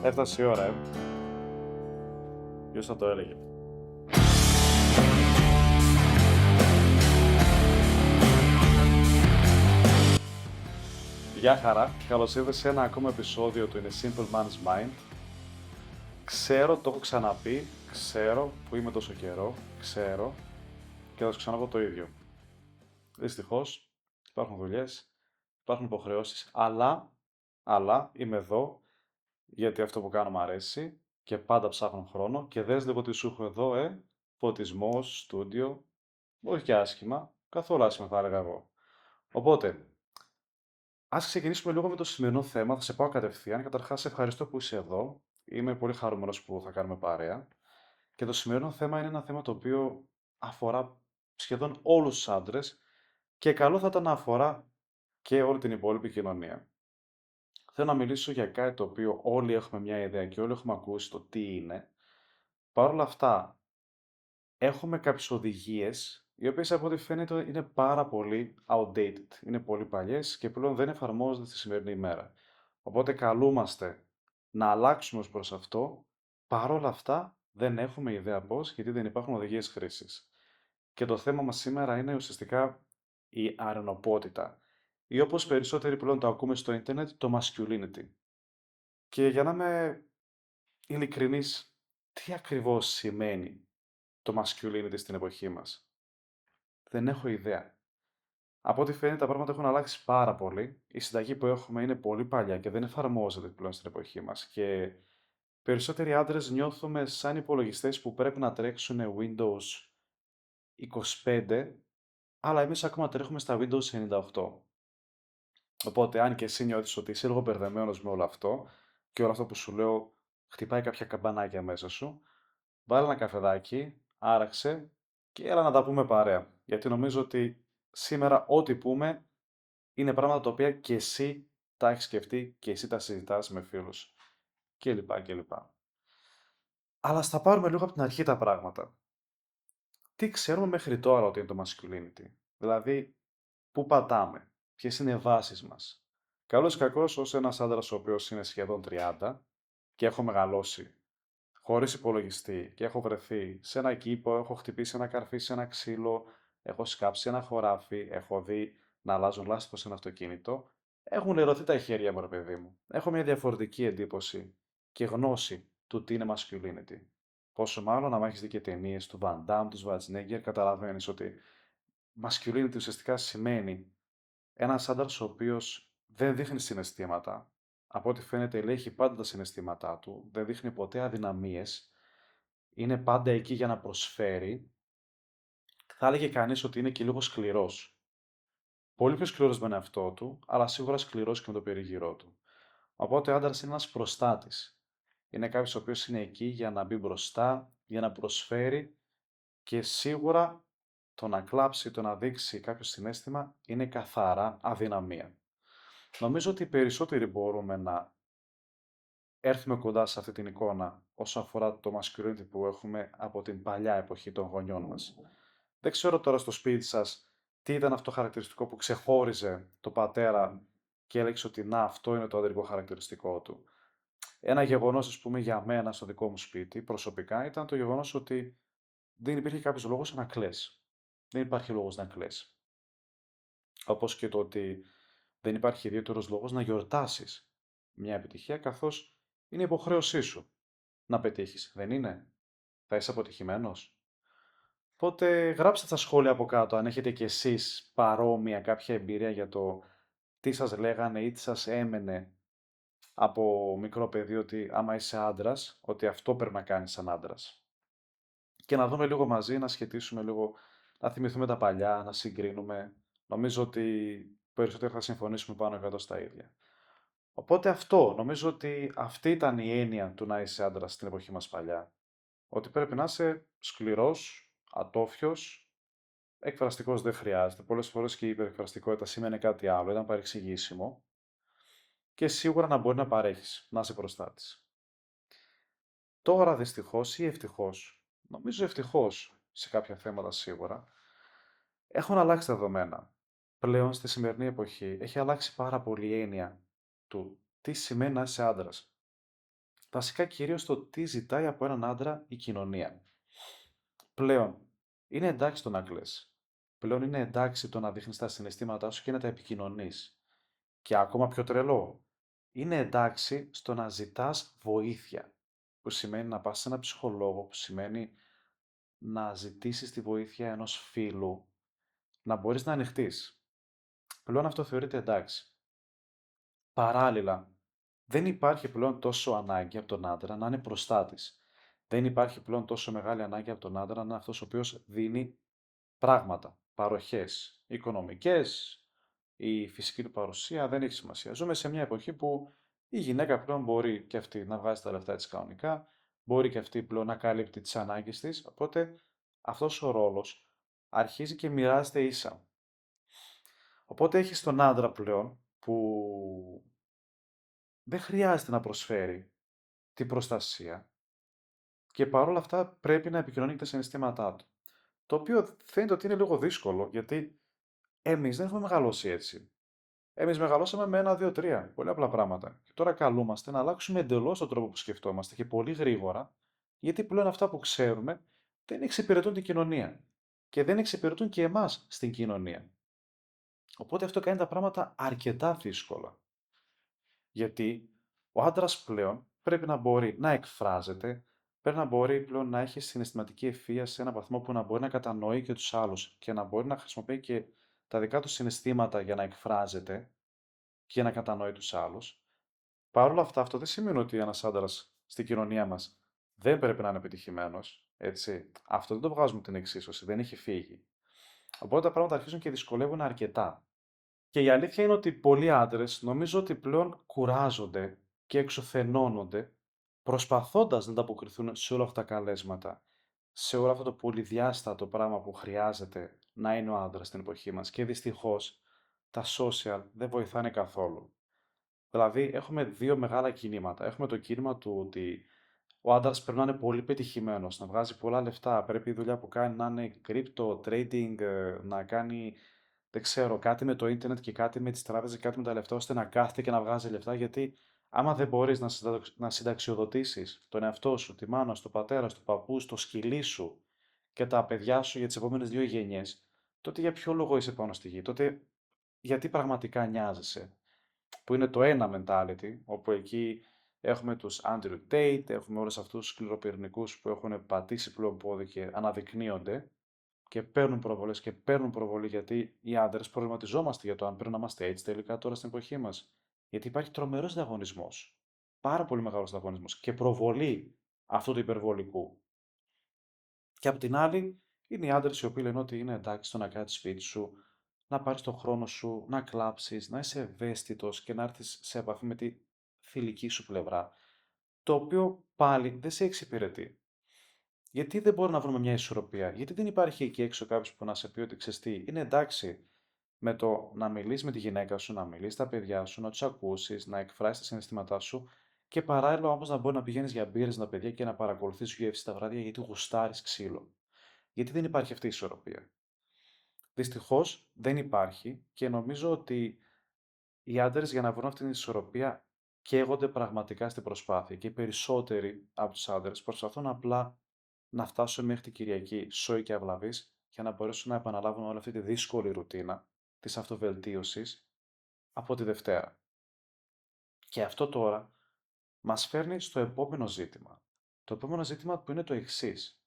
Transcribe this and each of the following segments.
Έφτασε η ώρα, Ποιος θα το έλεγε. Γεια χαρά, καλώς ήρθες σε ένα ακόμα επεισόδιο του In a Simple Man's Mind. Ξέρω, το έχω ξαναπεί, ξέρω που είμαι τόσο καιρό, ξέρω και θα σου ξαναπώ το ίδιο. Δυστυχώς, υπάρχουν δουλειές, υπάρχουν υποχρεώσεις, αλλά είμαι εδώ γιατί αυτό που κάνω μου αρέσει και πάντα ψάχνω χρόνο και δες λίγο τι σου έχω εδώ, φωτισμός, στούντιο, όχι και άσχημα, καθόλου άσχημα θα έλεγα εγώ. Οπότε, ας ξεκινήσουμε λίγο με το σημερινό θέμα, θα σε πάω κατευθείαν. Καταρχάς, σε ευχαριστώ που είσαι εδώ, είμαι πολύ χαρούμενος που θα κάνουμε παρέα και το σημερινό θέμα είναι ένα θέμα το οποίο αφορά σχεδόν όλους τους άντρες και καλό θα ήταν να αφορά και όλη την υπόλοιπη κοινωνία. Θέλω να μιλήσω για κάτι το οποίο όλοι έχουμε μια ιδέα και όλοι έχουμε ακούσει το τι είναι. Παρ' όλα αυτά, έχουμε κάποιες οδηγίες, οι οποίες από ό,τι φαίνεται είναι πάρα πολύ outdated. Είναι πολύ παλιές και πλέον δεν εφαρμόζονται στη σημερινή ημέρα. Οπότε καλούμαστε να αλλάξουμε ως προς αυτό. Παρ' όλα αυτά δεν έχουμε ιδέα πώς, γιατί δεν υπάρχουν οδηγίες χρήσης. Και το θέμα μας σήμερα είναι ουσιαστικά η αρενοπότητα, ή όπως περισσότεροι πλέον το ακούμε στο ίντερνετ, το masculinity. Και για να είμαι ειλικρινής, τι ακριβώς σημαίνει το masculinity στην εποχή μας? Δεν έχω ιδέα. Από ό,τι φαίνεται τα πράγματα έχουν αλλάξει πάρα πολύ. Η συνταγή που έχουμε είναι πολύ παλιά και δεν εφαρμόζεται πλέον στην εποχή μας. Και περισσότεροι άντρες νιώθουμε σαν υπολογιστές που πρέπει να τρέξουν Windows 25, αλλά εμείς ακόμα τρέχουμε στα Windows 98. Οπότε, αν και εσύ νιώθεις ότι είσαι λίγο μπερδεμένος με όλο αυτό και όλο αυτό που σου λέω χτυπάει κάποια καμπανάκια μέσα σου, βάλε ένα καφεδάκι, άραξε και έλα να τα πούμε παρέα. Γιατί νομίζω ότι σήμερα ό,τι πούμε είναι πράγματα τα οποία και εσύ τα έχεις σκεφτεί και εσύ τα συζητάς με φίλους κλπ. Αλλά ας τα πάρουμε λίγο από την αρχή τα πράγματα. Τι ξέρουμε μέχρι τώρα ότι είναι το masculinity? Δηλαδή, πού πατάμε, ποιες είναι οι βάσεις μας? Καλώς ή κακώς, ως ένας άντρας ο οποίος είναι σχεδόν 30 και έχω μεγαλώσει χωρίς υπολογιστή και έχω βρεθεί σε ένα κήπο, έχω χτυπήσει ένα καρφί σε ένα ξύλο, έχω σκάψει ένα χωράφι, έχω δει να αλλάζουν λάστιχο σε ένα αυτοκίνητο, έχουν λερωθεί τα χέρια μου, ρε παιδί μου. Έχω μια διαφορετική εντύπωση και γνώση του τι είναι masculinity. Πόσο μάλλον, άμα έχεις δει και ταινίες του Van Damme, του Schwarzenegger, καταλαβαίνεις ότι masculinity ουσιαστικά σημαίνει ένας άντρας ο οποίος δεν δείχνει συναισθήματα. Από ό,τι φαίνεται ελέγχει πάντα τα συναισθήματά του, δεν δείχνει ποτέ αδυναμίες, είναι πάντα εκεί για να προσφέρει. Θα έλεγε κανείς ότι είναι και λίγο σκληρός. Πολύ πιο σκληρός με τον εαυτό του, αλλά σίγουρα σκληρός και με το περίγυρό του. Οπότε ο άντρας είναι ένας προστάτης. Είναι κάποιος ο οποίος είναι εκεί για να μπει μπροστά, για να προσφέρει και σίγουρα το να κλάψει, το να δείξει κάποιο συναίσθημα είναι καθαρά αδυναμία. Νομίζω ότι οι περισσότεροι μπορούμε να έρθουμε κοντά σε αυτή την εικόνα όσο αφορά το masculinity που έχουμε από την παλιά εποχή των γονιών μας. Δεν ξέρω τώρα στο σπίτι σας τι ήταν αυτό το χαρακτηριστικό που ξεχώριζε το πατέρα και έλεγε ότι να, αυτό είναι το ανδρικό χαρακτηριστικό του. Ένα γεγονός, ας πούμε, για μένα στο δικό μου σπίτι προσωπικά ήταν το γεγονός ότι δεν υπήρχε κάποιος λόγος να κλαις. Δεν υπάρχει λόγος να κλαις. Όπως και το ότι δεν υπάρχει ιδιαίτερος λόγος να γιορτάσεις μια επιτυχία, καθώς είναι υποχρέωσή σου να πετύχεις. Δεν είναι? Θα είσαι αποτυχημένος? Οπότε γράψτε στα σχόλια από κάτω αν έχετε κι εσείς παρόμοια κάποια εμπειρία για το τι σας λέγανε ή τι σας έμενε από μικρό παιδί ότι άμα είσαι άντρας, ότι αυτό πρέπει να κάνεις σαν άντρας. Και να δούμε λίγο μαζί, να σχετίσουμε λίγο, να θυμηθούμε τα παλιά, να συγκρίνουμε. Νομίζω ότι περισσότερο θα συμφωνήσουμε πάνω κάτω στα ίδια. Οπότε αυτό, νομίζω ότι αυτή ήταν η έννοια του να είσαι άντρας στην εποχή μας παλιά. Ότι πρέπει να είσαι σκληρός, ατόφιος, εκφραστικός δεν χρειάζεται. Πολλές φορές και η υπερεκφραστικότητα σημαίνει κάτι άλλο, ήταν παρεξηγήσιμο. Και σίγουρα να μπορεί να παρέχεις, να είσαι προστάτης. Τώρα δυστυχώς ή ευτυχώς, νομίζω ευτυχώς σε κάποια θέματα σίγουρα, έχουν αλλάξει τα δεδομένα. Πλέον στη σημερινή εποχή έχει αλλάξει πάρα πολύ η έννοια του τι σημαίνει να είσαι άντρας. Βασικά κυρίως το τι ζητάει από έναν άντρα η κοινωνία. Πλέον, είναι εντάξει το να κλαις. Πλέον είναι εντάξει το να δείχνεις τα συναισθήματά σου και να τα επικοινωνείς. Και ακόμα πιο τρελό, είναι εντάξει στο να ζητάς βοήθεια. Που σημαίνει να πας σε ένα ψυχολόγο, που σημαίνει να ζητήσεις τη βοήθεια ενός φίλου, να μπορείς να ανοιχτείς. Πλέον αυτό θεωρείται εντάξει. Παράλληλα, δεν υπάρχει πλέον τόσο ανάγκη από τον άντρα να είναι προστάτης. Δεν υπάρχει πλέον τόσο μεγάλη ανάγκη από τον άντρα να είναι αυτός ο οποίος δίνει πράγματα, παροχές, οικονομικές, η φυσική του παρουσία, δεν έχει σημασία. Ζούμε σε μια εποχή που η γυναίκα πλέον μπορεί και αυτή να βγάζει τα λεφτά της κανονικά, μπορεί και αυτή πλέον να καλύπτει τις ανάγκες της, οπότε αυτός ο ρόλος αρχίζει και μοιράζεται ίσα. Οπότε έχεις τον άντρα πλέον που δεν χρειάζεται να προσφέρει την προστασία και παρόλα αυτά πρέπει να επικοινωνεί και τα συναισθήματά του. Το οποίο φαίνεται ότι είναι λίγο δύσκολο γιατί εμείς δεν έχουμε μεγαλώσει έτσι. Εμείς μεγαλώσαμε με ένα, δύο, τρία. Πολύ απλά πράγματα. Και τώρα καλούμαστε να αλλάξουμε εντελώς τον τρόπο που σκεφτόμαστε και πολύ γρήγορα, γιατί πλέον αυτά που ξέρουμε δεν εξυπηρετούν την κοινωνία. Και δεν εξυπηρετούν και εμάς στην κοινωνία. Οπότε αυτό κάνει τα πράγματα αρκετά δύσκολα. Γιατί ο άντρας πλέον πρέπει να μπορεί να εκφράζεται, πρέπει να μπορεί πλέον να έχει συναισθηματική ευφυΐα σε έναν βαθμό που να μπορεί να κατανοεί και τους άλλους και να μπορεί να χρησιμοποιεί και τα δικά του συναισθήματα για να εκφράζεται και να κατανοεί τους άλλους. Παρ' όλα αυτά, αυτό δεν σημαίνει ότι ένας άντρας στην κοινωνία μας δεν πρέπει να είναι επιτυχημένος. Έτσι. Αυτό δεν το βγάζουμε την εξίσωση, δεν έχει φύγει. Οπότε τα πράγματα αρχίζουν και δυσκολεύουν αρκετά. Και η αλήθεια είναι ότι πολλοί άντρες νομίζω ότι πλέον κουράζονται και εξουθενώνονται προσπαθώντας να ανταποκριθούν σε όλα αυτά τα καλέσματα, σε όλο αυτό το πολυδιάστατο πράγμα που χρειάζεται να είναι ο άντρας στην εποχή μας. Και δυστυχώς τα social δεν βοηθάνε καθόλου. Δηλαδή, έχουμε δύο μεγάλα κινήματα. Έχουμε το κίνημα του ότι ο άντρα πρέπει να είναι πολύ πετυχημένο, να βγάζει πολλά λεφτά. Πρέπει η δουλειά που κάνει να είναι crypto, trading, να κάνει, δεν ξέρω, κάτι με το ίντερνετ και κάτι με τις τράπεζες, κάτι με τα λεφτά, ώστε να κάθεται και να βγάζει λεφτά. Γιατί άμα δεν μπορείς να συνταξιοδοτήσεις τον εαυτό σου, τη μάνα σου, τον πατέρα σου, τον παππού σου, το σκυλί σου και τα παιδιά σου για τις επόμενες δύο γενιές, τότε για ποιο λόγο είσαι πάνω στη γη, τότε γιατί πραγματικά νοιάζεσαι, που είναι το ένα mentality, όπου εκεί έχουμε τους Andrew Tate, έχουμε όλους αυτούς τους σκληροπυρηνικούς που έχουν πατήσει πλέον πόδι και αναδεικνύονται και παίρνουν προβολές και παίρνουν προβολή γιατί οι άντρες προβληματιζόμαστε για το αν πρέπει να είμαστε έτσι τελικά τώρα στην εποχή μας. Γιατί υπάρχει τρομερός διαγωνισμός, πάρα πολύ μεγάλος διαγωνισμός και προβολή αυτού του υπερβολικού. Και απ' την άλλη, είναι οι άντρες οι οποίοι λένε ότι είναι εντάξει το να κάτσεις σπίτι σου, να πάρεις τον χρόνο σου, να κλάψεις, να είσαι ευαίσθητος και να έρθεις σε επαφή με τη θηλυκή σου πλευρά, το οποίο πάλι δεν σε εξυπηρετεί. Γιατί δεν μπορούμε να βρούμε μια ισορροπία, γιατί δεν υπάρχει εκεί έξω κάποιος που να σε πει ότι ξέρεις τι, είναι εντάξει με το να μιλείς με τη γυναίκα σου, να μιλείς στα παιδιά σου, να τους ακούσεις, να εκφράσεις τα συναισθήματά σου και παράλληλα όμως να μπορεί να πηγαίνεις για μπύρες με τα παιδιά και να παρακολουθείς UFC τα βράδια γιατί γουστάρεις ξύλο. Γιατί δεν υπάρχει αυτή η ισορροπία. Δυστυχώς δεν υπάρχει και νομίζω ότι οι άντρες για να βρουν αυτή την ισορροπία καίγονται πραγματικά στην προσπάθεια και οι περισσότεροι από τους άντρες προσπαθούν απλά να φτάσουν μέχρι την Κυριακή σόι και αυλαβής για να μπορέσουν να επαναλάβουν όλη αυτή τη δύσκολη ρουτίνα της αυτοβελτίωσης από τη Δευτέρα. Και αυτό τώρα μας φέρνει στο επόμενο ζήτημα. Το επόμενο ζήτημα που είναι το εξής.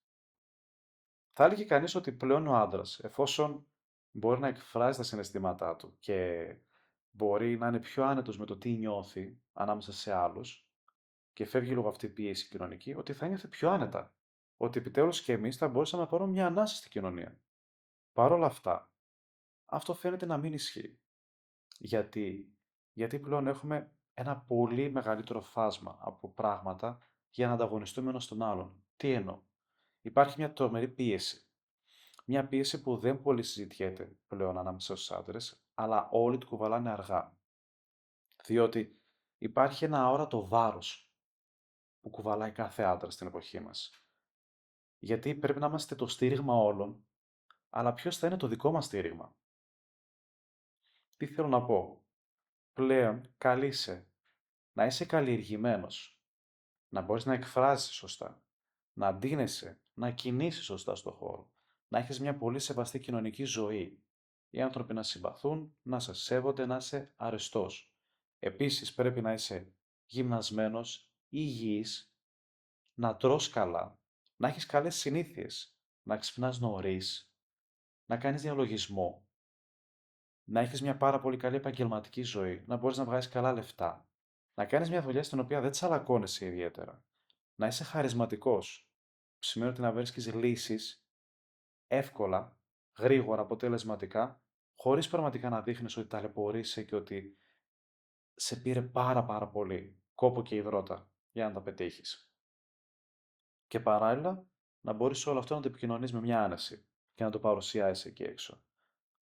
Θα έλεγε κανείς ότι πλέον ο άντρας, εφόσον μπορεί να εκφράζει τα συναισθήματά του και μπορεί να είναι πιο άνετος με το τι νιώθει ανάμεσα σε άλλους και φεύγει λόγω αυτή η πίεση κοινωνική, ότι θα νιώθει πιο άνετα. Ότι επιτέλους και εμείς θα μπορούσαμε να πάρουμε μια ανάσα στην κοινωνία. Παρ' όλα αυτά, αυτό φαίνεται να μην ισχύει. Γιατί πλέον έχουμε ένα πολύ μεγαλύτερο φάσμα από πράγματα για να ανταγωνιστούμε ένας τον άλλον. Τι εννοώ? Υπάρχει μια τρομερή πίεση. Μια πίεση που δεν πολύ συζητιέται πλέον ανάμεσα στους άντρες, αλλά όλοι του κουβαλάνε αργά. Διότι υπάρχει ένα αόρατο βάρος που κουβαλάει κάθε άντρα στην εποχή μας. Γιατί πρέπει να είμαστε το στήριγμα όλων, αλλά ποιος θα είναι το δικό μας στήριγμα? Τι θέλω να πω? Πλέον καλείσαι να είσαι καλλιεργημένος, να μπορείς να εκφράζεις σωστά, να ντύνεσαι, να κινήσεις σωστά στον χώρο, να έχεις μια πολύ σεβαστή κοινωνική ζωή. Οι άνθρωποι να συμπαθούν, να σε σέβονται, να είσαι αρεστός. Επίσης πρέπει να είσαι γυμνασμένος, υγιής, να τρως καλά, να έχεις καλές συνήθειες, να ξυπνάς νωρίς, να κάνεις διαλογισμό, να έχεις μια πάρα πολύ καλή επαγγελματική ζωή, να μπορείς να βγάζεις καλά λεφτά, να κάνεις μια δουλειά στην οποία δεν τσαλακώνεσαι ιδιαίτερα, να είσαι χαρισματικός, που σημαίνει ότι να βρίσκεις λύσεις εύκολα, γρήγορα, αποτελεσματικά, χωρίς πραγματικά να δείχνεις ότι ταλαιπωρείσαι και ότι σε πήρε πάρα πολύ κόπο και υδρότα για να τα πετύχεις. Και παράλληλα, να μπορείς όλο αυτό να το επικοινωνείς με μια άνεση και να το παρουσιάσεις εκεί έξω.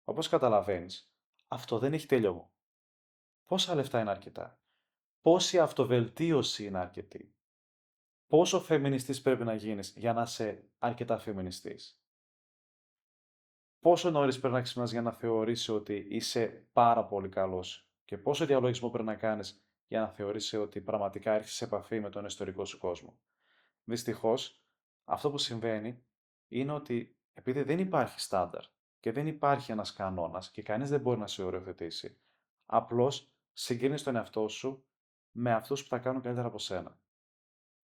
Όπως καταλαβαίνεις, αυτό δεν έχει τέλειωμα. Πόσα λεφτά είναι αρκετά? Πόση αυτοβελτίωση είναι αρκετή? Πόσο φεμινιστής πρέπει να γίνεις για να είσαι αρκετά φεμινιστής? Πόσο νωρίς πρέπει να ξυπνάς για να θεωρήσεις ότι είσαι πάρα πολύ καλός? Και πόσο διαλογισμό πρέπει να κάνεις για να θεωρήσεις ότι πραγματικά έρχεσαι σε επαφή με τον ιστορικό σου κόσμο? Δυστυχώς, αυτό που συμβαίνει είναι ότι επειδή δεν υπάρχει στάνταρ και δεν υπάρχει ένας κανόνας και κανείς δεν μπορεί να σε οριοθετήσει, απλώς συγκρίνεις τον εαυτό σου με αυτούς που τα κάνουν καλύτερα από σένα.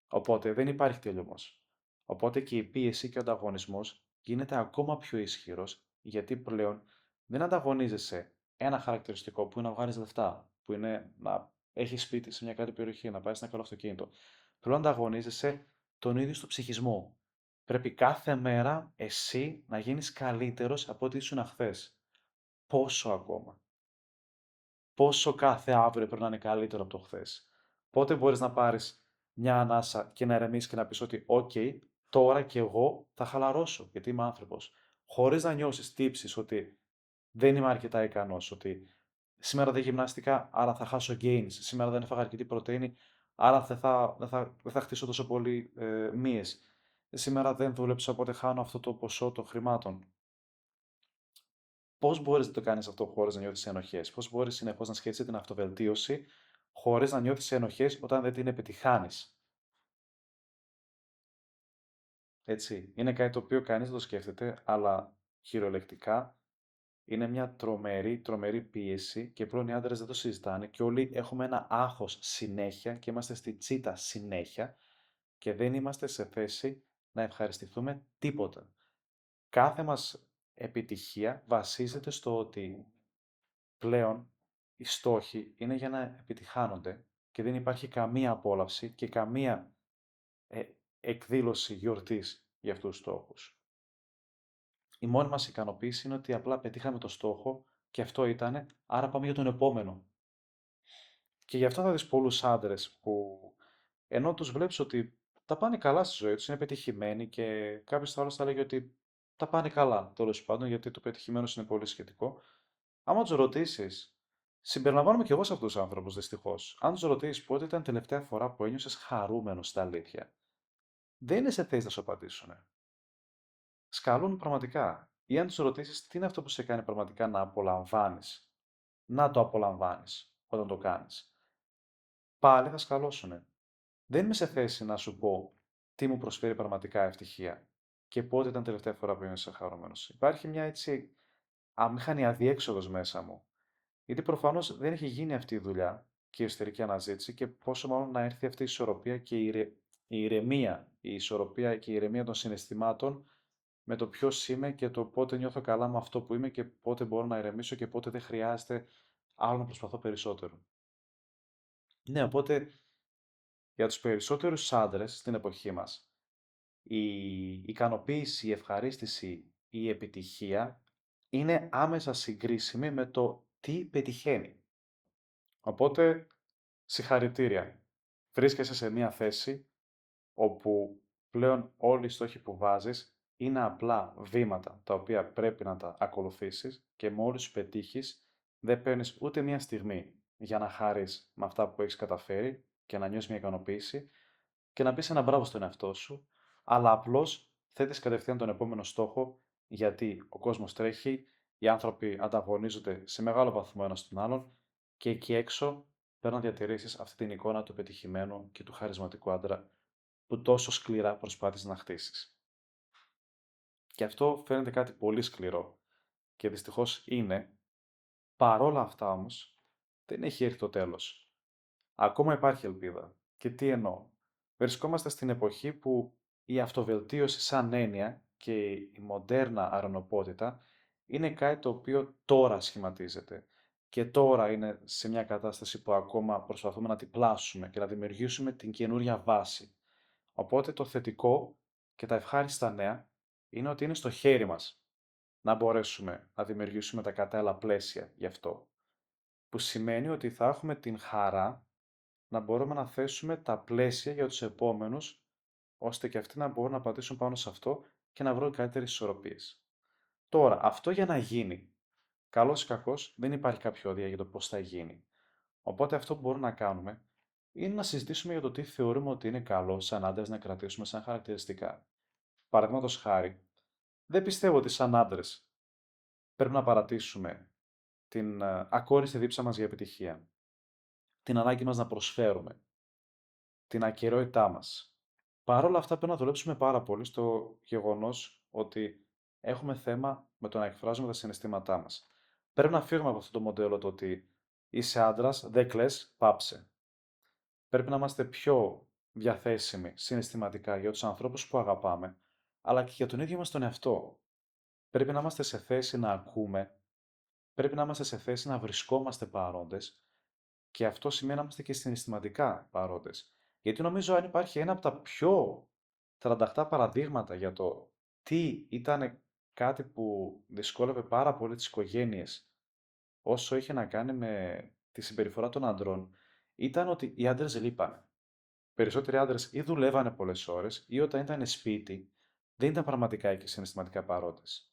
Οπότε δεν υπάρχει τέλειωμος. Οπότε και η πίεση και ο ανταγωνισμός γίνεται ακόμα πιο ισχυρός, γιατί πλέον δεν ανταγωνίζεσαι ένα χαρακτηριστικό που είναι να βγάλεις λεφτά, που είναι να έχεις σπίτι σε μια κάτι περιοχή, να πάρεις ένα καλό αυτοκίνητο. Πλέον ανταγωνίζεσαι τον ίδιο στο ψυχισμό. Πρέπει κάθε μέρα εσύ να γίνεις καλύτερος από ό,τι ήσουν χθες. Πόσο ακόμα? Πόσο κάθε αύριο πρέπει να είναι καλύτερο από το χθες? Πότε μπορείς να πάρεις μια ανάσα και να ηρεμήσεις και να πεις ότι «ΟΚ, τώρα κι εγώ θα χαλαρώσω, γιατί είμαι άνθρωπος», χωρίς να νιώσεις τύψεις ότι δεν είμαι αρκετά ικανός, ότι σήμερα δεν γυμνάστηκα, άρα θα χάσω gains, σήμερα δεν έφαγα αρκετή πρωτεΐνη, άρα δεν θα χτίσω τόσο πολύ μύες, σήμερα δεν δούλεψα, οπότε χάνω αυτό το ποσό των χρημάτων. Πώς μπορείς να το κάνεις αυτό χωρίς να νιώθεις ενοχές? Πώς μπορείς συνεχώς να σκέφτεσαι την αυτοβελτίωση χωρίς να νιώθεις ενοχές όταν δεν την επιτυχάνεις? Έτσι, είναι κάτι το οποίο κανείς δεν το σκέφτεται, αλλά κυριολεκτικά είναι μια τρομερή πίεση και πλέον οι άντρες δεν το συζητάνε και όλοι έχουμε ένα άγχος συνέχεια και είμαστε στη τσίτα συνέχεια και δεν είμαστε σε θέση να ευχαριστηθούμε τίποτα. Κάθε μας επιτυχία βασίζεται στο ότι πλέον οι στόχοι είναι για να επιτυχάνονται και δεν υπάρχει καμία απόλαυση και καμία ε, εκδήλωση γιορτής για αυτούς τους στόχους. Η μόνη μας ικανοποίηση είναι ότι απλά πετύχαμε το στόχο και αυτό ήτανε, άρα πάμε για τον επόμενο. Και γι' αυτό θα δεις πολλούς άντρες που ενώ τους βλέπεις ότι τα πάνε καλά στη ζωή τους, είναι πετυχημένοι και κάποιος άλλος θα λέγει ότι τα πάνε καλά, τέλος πάντων, γιατί το πετυχημένο είναι πολύ σχετικό. Άμα του ρωτήσει, συμπεριλαμβάνομαι και εγώ σε αυτού του άνθρωπου δυστυχώ. Αν του ρωτήσει πότε ήταν τελευταία φορά που ένιωσε χαρούμενο στα αλήθεια, δεν είναι σε θέση να σου απαντήσουν. Σκαλούν πραγματικά. Ή αν του ρωτήσει τι είναι αυτό που σε κάνει πραγματικά να απολαμβάνει, να το απολαμβάνει όταν το κάνει, πάλι θα σκαλώσουν. Δεν είμαι σε θέση να σου πω τι μου προσφέρει πραγματικά ευτυχία και πότε ήταν τελευταία φορά που ένιωσα χαρούμενο. Υπάρχει μια έτσι αμήχανη αδιέξοδο μέσα μου. Γιατί προφανώς δεν έχει γίνει αυτή η δουλειά και η εσωτερική αναζήτηση και πόσο μάλλον να έρθει αυτή η ισορροπία και η ηρεμία, η ισορροπία και η ηρεμία των συναισθημάτων με το ποιο είμαι και το πότε νιώθω καλά με αυτό που είμαι και πότε μπορώ να ηρεμήσω και πότε δεν χρειάζεται άλλο να προσπαθώ περισσότερο. Ναι, οπότε για τους περισσότερους άντρες στην εποχή μας, η ικανοποίηση, η ευχαρίστηση, η επιτυχία είναι άμεσα συγκρίσιμη με το τι πετυχαίνει. Οπότε, συγχαρητήρια. Βρίσκεσαι σε μια θέση όπου πλέον όλοι οι στόχοι που βάζεις είναι απλά βήματα τα οποία πρέπει να τα ακολουθήσεις και μόλις σου πετύχεις δεν παίρνεις ούτε μια στιγμή για να χαρείς με αυτά που έχεις καταφέρει και να νιώσεις μια ικανοποίηση και να πεις ένα μπράβο στον εαυτό σου, αλλά απλώς θέτεις κατευθείαν τον επόμενο στόχο γιατί ο κόσμος τρέχει, οι άνθρωποι ανταγωνίζονται σε μεγάλο βαθμό ένας τον άλλον και εκεί έξω πρέπει να διατηρήσεις αυτή την εικόνα του πετυχημένου και του χαρισματικού άντρα που τόσο σκληρά προσπάθησες να χτίσεις. Και αυτό φαίνεται κάτι πολύ σκληρό και δυστυχώς είναι. Παρόλα αυτά όμως, δεν έχει έρθει το τέλος. Ακόμα υπάρχει ελπίδα. Και τι εννοώ. Βρισκόμαστε στην εποχή που η αυτοβελτίωση σαν έννοια και η μοντέρνα αρωνοπότητα είναι κάτι το οποίο τώρα σχηματίζεται. Και τώρα είναι σε μια κατάσταση που ακόμα προσπαθούμε να την πλάσουμε και να δημιουργήσουμε την καινούρια βάση. Οπότε το θετικό και τα ευχάριστα νέα είναι ότι είναι στο χέρι μας να μπορέσουμε να δημιουργήσουμε τα κατάλληλα πλαίσια γι' αυτό. Που σημαίνει ότι θα έχουμε την χαρά να μπορούμε να θέσουμε τα πλαίσια για τους επόμενους, ώστε και αυτοί να μπορούν να πατήσουν πάνω σε αυτό και να βρουν καλύτερες ισορροπίες. Τώρα, αυτό για να γίνει, καλός ή κακός, δεν υπάρχει κάποια οδεία για το πώς θα γίνει. Οπότε αυτό που μπορούμε να κάνουμε είναι να συζητήσουμε για το τι θεωρούμε ότι είναι καλό σαν άντρες να κρατήσουμε σαν χαρακτηριστικά. Παραδείγματος χάρη, δεν πιστεύω ότι σαν άντρες πρέπει να παρατήσουμε την ακόριστη δίψα μας για επιτυχία, την ανάγκη μας να προσφέρουμε, την ακεραιότητά μας. Παρ' όλα αυτά πρέπει να δουλέψουμε πάρα πολύ στο γεγονός ότι έχουμε θέμα με το να εκφράζουμε τα συναισθήματά μας. Πρέπει να φύγουμε από αυτό το μοντέλο το ότι είσαι άντρας, δεν κλαις, πάψε. Πρέπει να είμαστε πιο διαθέσιμοι συναισθηματικά για τους ανθρώπους που αγαπάμε, αλλά και για τον ίδιο μας τον εαυτό. Πρέπει να είμαστε σε θέση να ακούμε, πρέπει να είμαστε σε θέση να βρισκόμαστε παρόντες και αυτό σημαίνει να είμαστε και συναισθηματικά παρόντες. Γιατί νομίζω αν υπάρχει ένα από τα πιο τρανταχτά παραδείγματα για το τι ήταν κάτι που δυσκόλευε πάρα πολύ τις οικογένειες όσο είχε να κάνει με τη συμπεριφορά των αντρών, ήταν ότι οι άντρες λείπανε. Περισσότεροι άντρες ή δουλεύανε πολλές ώρες ή όταν ήταν σπίτι δεν ήταν πραγματικά εκεί συναισθηματικά παρόντες.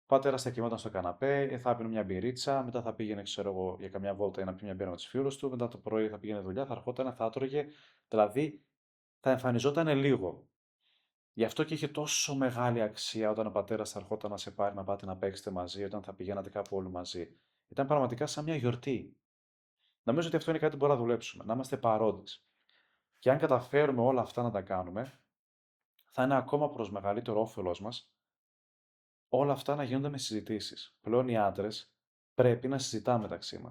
Ο πατέρα θα κοιμόταν στο καναπέ, θα έπαιρνε μια μπυρίτσα, μετά θα πήγαινε, ξέρω εγώ, για καμιά βόλτα ή να πει μια μπύρα με του φίλου του, μετά το πρωί θα πήγαινε δουλειά, θα ερχόταν, θα έτρωγε. Δηλαδή θα εμφανιζόταν λίγο. Γι' αυτό και είχε τόσο μεγάλη αξία όταν ο πατέρα θα ερχόταν να σε πάρει να πάτε να παίξετε μαζί, όταν θα πηγαίνατε κάπου όλοι μαζί. Ήταν πραγματικά σαν μια γιορτή. Νομίζω ότι αυτό είναι κάτι που μπορούμε να δουλέψουμε, να είμαστε παρόντε. Και αν καταφέρουμε όλα αυτά να τα κάνουμε, θα είναι ακόμα προ μεγαλύτερο όφελό μα όλα αυτά να γίνονται με συζητήσει. Πλέον οι άντρε πρέπει να συζητάμε μεταξύ μα.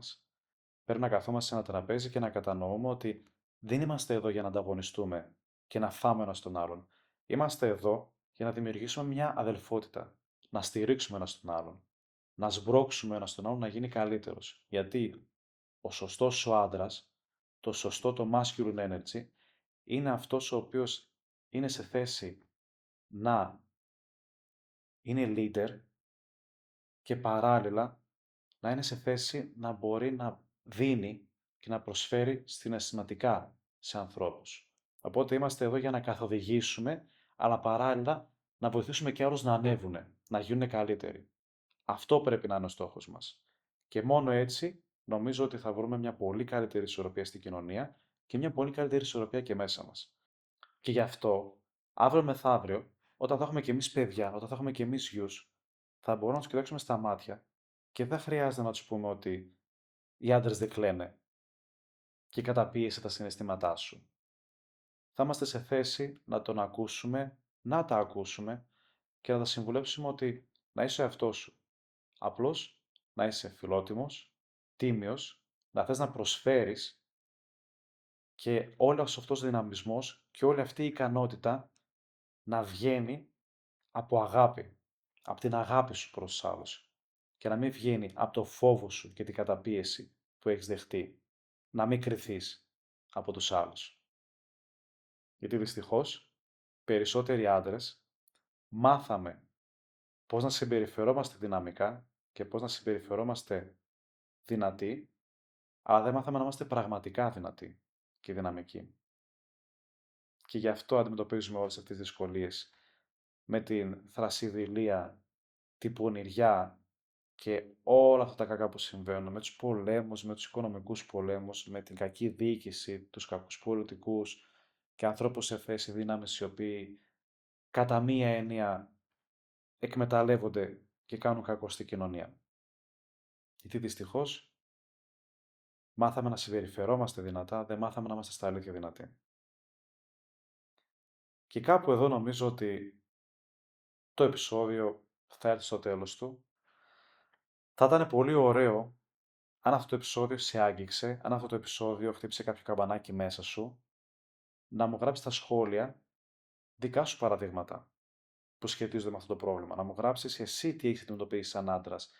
Πρέπει να καθόμαστε σε ένα τραπέζι και να κατανοούμε ότι δεν είμαστε εδώ για να ανταγωνιστούμε και να φάμε ένα τον άλλον. Είμαστε εδώ για να δημιουργήσουμε μια αδελφότητα. Να στηρίξουμε ένα τον άλλον. Να σμπρώξουμε ένα τον άλλον να γίνει καλύτερο. Γιατί ο σωστό ο άντρα, το σωστό το masculine energy, είναι αυτό ο οποίο είναι σε θέση να είναι leader και παράλληλα να είναι σε θέση να μπορεί να δίνει και να προσφέρει συναισθηματικά σε ανθρώπους. Οπότε είμαστε εδώ για να καθοδηγήσουμε, αλλά παράλληλα να βοηθήσουμε και άλλους να ανέβουν, να γίνουν καλύτεροι. Αυτό πρέπει να είναι ο στόχος μας. Και μόνο έτσι νομίζω ότι θα βρούμε μια πολύ καλύτερη ισορροπία στην κοινωνία και μια πολύ καλύτερη ισορροπία και μέσα μας. Και γι' αυτό, αύριο μεθαύριο, όταν θα έχουμε κι εμείς παιδιά, όταν θα έχουμε κι εμείς γιους, θα μπορούμε να τους κοιτάξουμε στα μάτια και δεν χρειάζεται να τους πούμε ότι οι άντρες δεν κλαίνε και καταπίεσε τα συναισθήματά σου. Θα είμαστε σε θέση να τον ακούσουμε, να τα ακούσουμε και να τα συμβουλέψουμε ότι να είσαι ο εαυτός σου. Απλώς να είσαι φιλότιμος, τίμιος, να θες να προσφέρεις και όλος αυτός ο δυναμισμός και όλη αυτή η ικανότητα να βγαίνει από αγάπη, από την αγάπη σου προς τους άλλους και να μην βγαίνει από το φόβο σου και την καταπίεση που έχεις δεχτεί, να μην κρυθείς από τους άλλους. Γιατί δυστυχώς, περισσότεροι άντρες μάθαμε πώς να συμπεριφερόμαστε δυναμικά και πώς να συμπεριφερόμαστε δυνατοί, αλλά δεν μάθαμε να είμαστε πραγματικά δυνατοί και δυναμικοί. Και γι' αυτό αντιμετωπίζουμε όλες αυτές τις δυσκολίες με την θρασιδηλία, την πονηριά και όλα αυτά τα κακά που συμβαίνουν, με τους πολέμους, με τους οικονομικούς πολέμους, με την κακή διοίκηση, τους κακούς πολιτικούς και ανθρώπους σε θέση δύναμης οι οποίοι κατά μία έννοια εκμεταλλεύονται και κάνουν κακό στην κοινωνία. Γιατί δυστυχώς Μάθαμε να συμπεριφερόμαστε δυνατά, δεν μάθαμε να είμαστε στα αλήθεια δυνατοί. Και κάπου εδώ νομίζω ότι το επεισόδιο θα έρθει στο τέλος του. Θα ήταν πολύ ωραίο αν αυτό το επεισόδιο σε άγγιξε, αν αυτό το επεισόδιο χτύπησε κάποιο καμπανάκι μέσα σου, να μου γράψεις στα σχόλια δικά σου παραδείγματα που σχετίζονται με αυτό το πρόβλημα. Να μου γράψεις εσύ τι έχεις αντιμετωπίσει σαν άντρας.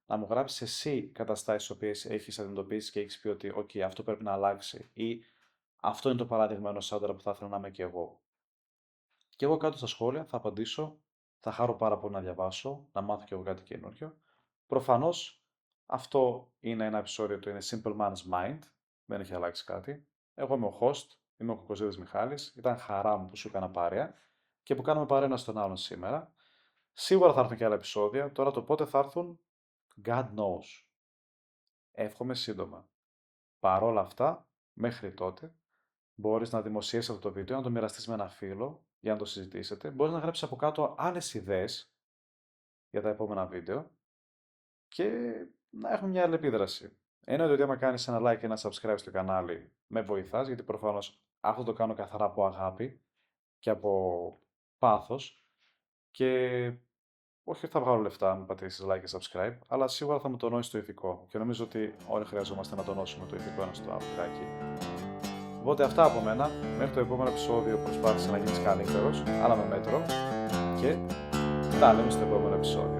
Να μου γράψεις εσύ καταστάσεις τις οποίες έχεις αντιμετωπίσει και έχεις πει ότι «ΟΚ, αυτό πρέπει να αλλάξει» ή «Αυτό είναι το παράδειγμα ενός άντρα που θα ήθελα να είμαι και εγώ». Και εγώ κάτω στα σχόλια θα απαντήσω, θα χαρώ πάρα πολύ να διαβάσω, να μάθω και εγώ κάτι καινούριο. Προφανώς αυτό είναι ένα επεισόδιο του είναι Simple Man's Mind, δεν έχει αλλάξει κάτι. Εγώ είμαι ο host, είμαι ο Κοκοζίδης Μιχάλης, ήταν χαρά μου που σου έκανα παρέα και που κάναμε παρέα ένα στον άλλον σήμερα. Σίγουρα θα έρθουν και άλλα επεισόδια, τώρα το πότε θα έρθουν, God knows. Εύχομαι σύντομα. Παρόλα αυτά, μέχρι τότε, μπορείς να δημοσιεύσεις αυτό το βίντεο, να το μοιραστείς με ένα φίλο για να το συζητήσετε. Μπορείς να γράψεις από κάτω άλλες ιδέες για τα επόμενα βίντεο και να έχουμε μια άλλη επίδραση. Εννοείται ότι άμα κάνεις ένα like και ένα subscribe στο κανάλι με βοηθάς, γιατί προφανώς αυτό το κάνω καθαρά από αγάπη και από πάθος και όχι ότι θα βγάλω λεφτά αν πατήσεις like και subscribe, αλλά σίγουρα θα μου τονώσει το ηθικό και νομίζω ότι όλοι χρειαζόμαστε να τονώσουμε το ηθικό ένας στο άλλο λιγάκι. Οπότε αυτά από μένα, μέχρι το επόμενο επεισόδιο προσπάθησε να γίνεις καλύτερος, αλλά με μέτρο και τα λέμε στο επόμενο επεισόδιο.